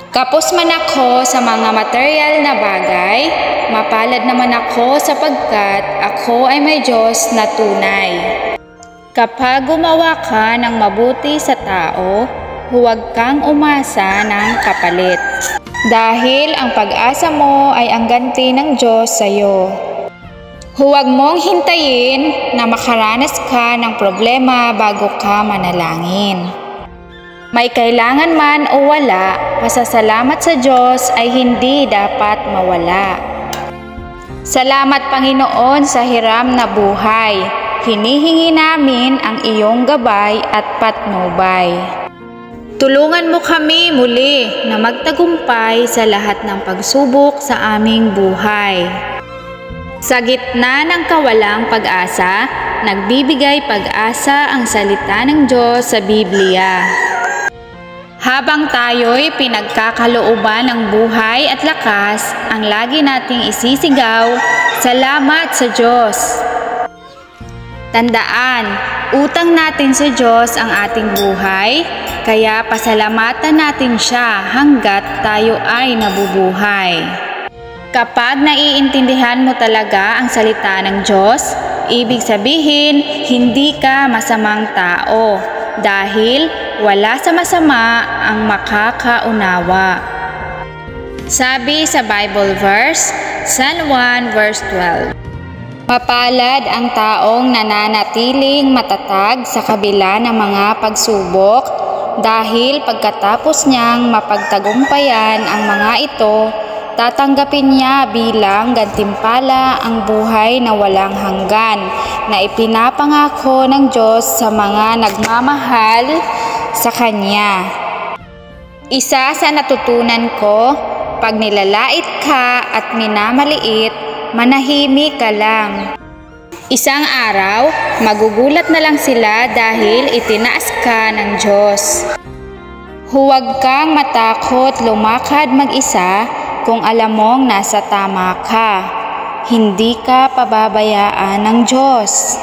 Kapos man ako sa mga material na bagay, mapalad naman ako sapagkat ako ay may Diyos na tunay. Kapag gumawa ka ng mabuti sa tao, huwag kang umasa ng kapalit. Dahil ang pag-asa mo ay ang ganti ng Diyos sa iyo. Huwag mong hintayin na makaranas ka ng problema bago ka manalangin. May kailangan man o wala, pasasalamat sa Diyos ay hindi dapat mawala. Salamat Panginoon sa hiram na buhay. Hinihingi namin ang iyong gabay at patnubay. Tulungan mo kami muli na magtagumpay sa lahat ng pagsubok sa aming buhay. Sa gitna ng kawalang pag-asa, nagbibigay pag-asa ang salita ng Diyos sa Biblia. Habang tayo'y pinagkakalooban ng buhay at lakas, ang lagi nating isisigaw, salamat sa Diyos. Tandaan, utang natin sa Diyos ang ating buhay, kaya pasalamatan natin siya hanggat tayo ay nabubuhay. Kapag naiintindihan mo talaga ang salita ng Diyos, ibig sabihin, hindi ka masamang tao. Dahil wala sa masama ang makakaunawa. Sabi sa Bible verse, San Juan verse 12. Mapalad ang taong nananatiling matatag sa kabila ng mga pagsubok dahil pagkatapos niyang mapagtagumpayan ang mga ito, tatanggapin niya bilang gantimpala ang buhay na walang hanggan na ipinapangako ng Diyos sa mga nagmamahal sa Kanya. Isa sa natutunan ko, pag nilalait ka at minamaliit, manahimik ka lang. Isang araw, magugulat na lang sila dahil itinaas ka ng Diyos. Huwag kang matakot lumakad mag-isa kung alam mong nasa tama ka. Hindi ka pababayaan ng Diyos.